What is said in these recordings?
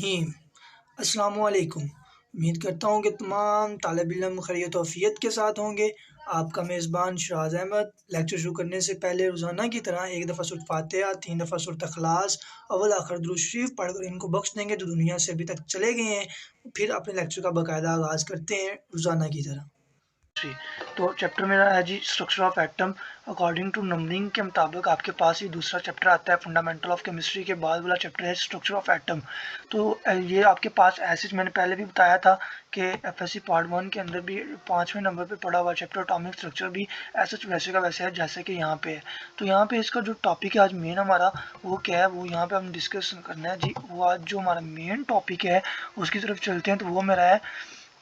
रहीम। अस्सलामुअलैकुम। उम्मीद करता हूँ कि तमाम तालिब इल्म खैरियत व आफ़ियत के साथ होंगे। आपका मेज़बान शराज़ अहमद। लेक्चर शुरू करने से पहले रोज़ाना की तरह एक दफ़ा सूरत फ़ातिहा, 3 दफ़ा सूरत इख़लास, अव्वल आखिर दुरूद शरीफ पढ़कर इनको बख्श देंगे जो दुनिया से अभी तक चले गए हैं। फिर अपने लेक्चर का बाकायदा आगाज़ करते हैं रोज़ाना की तरह। तो चैप्टर मेरा है जी structure of atom according to numbering के मुताबिक आपके पास ही दूसरा चैप्टर आता है। फंडामेंटल ऑफ केमिस्ट्री के बाद वाला चैप्टर है स्ट्रक्चर ऑफ एटम। तो ये आपके पास ऐसे मैंने पहले भी बताया था कि एफएससी पार्ट 1 के अंदर भी 5वें नंबर पे पढ़ा हुआ चैप्टर एटॉमिक स्ट्रक्चर भी ऐसा वैसे का वैसे है जैसे कि यहाँ पे है। तो यहाँ पे इसका जो टॉपिक है आज मेन हमारा वो क्या है, वो यहाँ पे हम डिस्कस करना है जी। वो आज जो हमारा मेन टॉपिक है उसकी तरफ चलते हैं। तो वो मेरा है,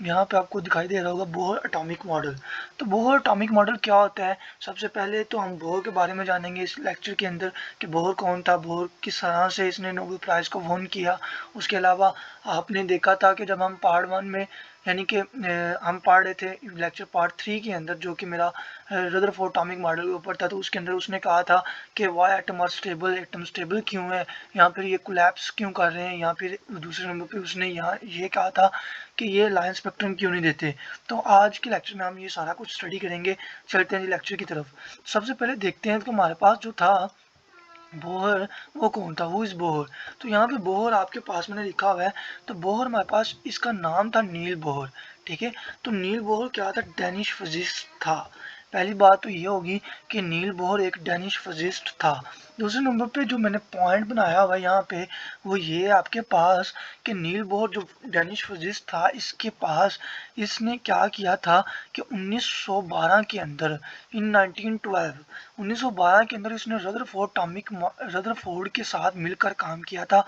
यहाँ पे आपको दिखाई दे रहा होगा बोहर एटॉमिक मॉडल। तो बोहर एटॉमिक मॉडल क्या होता है? सबसे पहले तो हम बोहर के बारे में जानेंगे इस लेक्चर के अंदर कि बोहर कौन था, बोहर किस तरह से इसने नोबेल प्राइज़ को वॉन किया। उसके अलावा आपने देखा था कि जब हम पार्ट 1 में यानी कि हम पढ़ रहे थे लेक्चर पार्ट 3 के अंदर जो कि मेरा रदरफोर्ड एटॉमिक मॉडल के ऊपर था, तो उसके अंदर उसने कहा था कि why atom are stable, atom stable क्यों है, यहाँ पर ये कोलैप्स क्यों कर रहे हैं। यहाँ फिर दूसरे नंबर पे उसने यहाँ ये कहा था कि ये लाइन स्पेक्ट्रम क्यों नहीं देते। तो आज के लेक्चर में हम ये सारा कुछ स्टडी करेंगे। चलते हैं जी लेक्चर की तरफ। सबसे पहले देखते हैं कि हमारे पास जो था बोहर, वो कौन था, हु इज बोहर। तो यहाँ पे बोहर आपके पास मैंने लिखा हुआ है। तो बोहर हमारे पास इसका नाम था नील बोहर। ठीक है, तो नील बोहर क्या था, डेनिश फिजिस्ट था। पहली बात तो ये होगी कि नील बोहर एक डेनिश फिजिस्ट था। दूसरे नंबर पे जो मैंने पॉइंट बनाया हुआ है यहाँ पे वो ये आपके पास कि नील बोहर जो डेनिश फिजिस्ट था इसके पास इसने क्या किया था कि 1912 के अंदर इन 1912 के अंदर इसने रदरफोर्ड के साथ मिलकर काम किया था।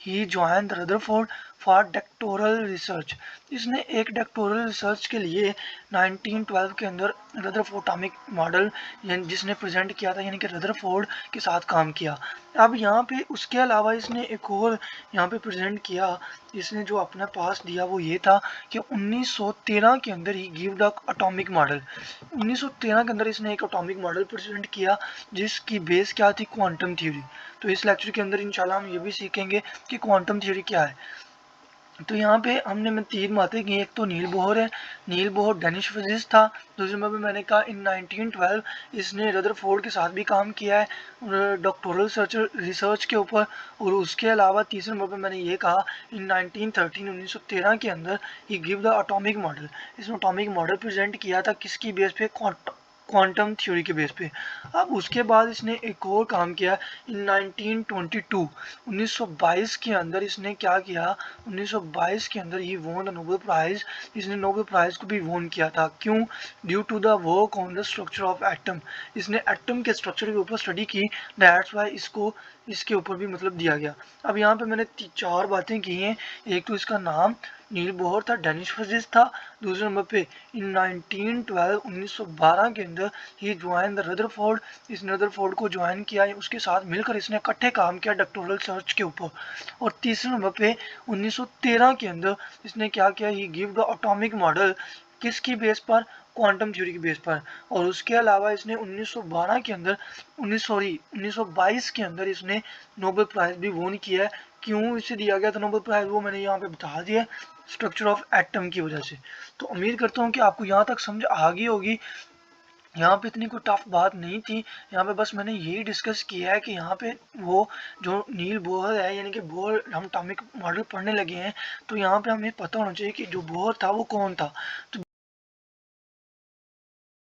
He join Rutherford for doctoral research. इसने एक डॉक्टोरल रिसर्च के लिए 1912 के अंदर रदरफोर्ड एटॉमिक मॉडल जिसने प्रेजेंट किया था यानी कि रदरफोर्ड के साथ काम किया। अब यहाँ पे उसके अलावा इसने एक और यहाँ पे प्रेजेंट किया। इसने जो अपने पास दिया वो ये था कि 1913 के अंदर ही गिव द एटॉमिक मॉडल। 1913 के अंदर इसने एक एटॉमिक मॉडल प्रेजेंट किया जिसकी बेस क्या थी, क्वांटम थ्योरी। तो इस लेक्चर के अंदर इंशाल्लाह हम ये भी सीखेंगे कि क्वांटम थ्योरी क्या है। तो यहाँ पे मैं 3 बातें की। एक तो नील बोहर है, नील बोहर डेनिश फिजिस्ट था। दूसरे नंबर पे मैंने कहा इन 1912 इसने रदरफोर्ड के साथ भी काम किया है डॉक्टोरल रिसर्च के ऊपर। और उसके अलावा तीसरे नंबर पे मैंने ये कहा इन 1913 के अंदर ही गिव द एटॉमिक मॉडल। इसमें एटॉमिक मॉडल प्रेजेंट किया था किसकी बेस पे, क्वांटम थ्योरी के बेस पे। अब उसके बाद इसने एक और काम किया इन 1922 1922 के अंदर इसने क्या किया, 1922 के अंदर ही वोन द नोबेल प्राइज। इसने नोबेल प्राइज को भी वोन किया था। क्यों? Due to the work on the structure of atom. इसने एटम के स्ट्रक्चर के ऊपर स्टडी की, दैट्स वाई इसको इसके ऊपर भी मतलब दिया गया। अब यहाँ पे मैंने 4 बातें की हैं। एक तो इसका नाम नील बोहर था, डेनिश फिजिस्ट था। दूसरे नंबर पे इन 1912 के अंदर ही ज्वाइन द रदरफोर्ड। इस रदरफोर्ड को ज्वाइन किया, उसके साथ मिलकर इसने इकट्ठे काम किया डॉक्टोरल सर्च के ऊपर। और तीसरे नंबर पे 1913 के अंदर इसने क्या किया, ही गिव द एटॉमिक मॉडल। किसकी बेस पर, क्वांटम थ्योरी की बेस पर। और उसके अलावा इसने 1912 के अंदर 1922 के अंदर इसने नोबेल प्राइज भी वोन किया है। क्यों इसे दिया गया था नोबेल प्राइज, वो मैंने यहाँ पे बता दिया, स्ट्रक्चर ऑफ एटम की वजह से। तो उम्मीद करता हूँ कि आपको यहाँ तक समझ आ गई होगी। यहाँ पे इतनी कोई टफ बात नहीं थी। यहाँ पे बस मैंने यही डिस्कस किया है कि यहाँ पे वो जो नील बोहर है यानी कि बोहर, हम एटॉमिक मॉडल पढ़ने लगे हैं तो यहाँ पे हमें पता होना चाहिए कि जो बोहर था वो कौन था। तो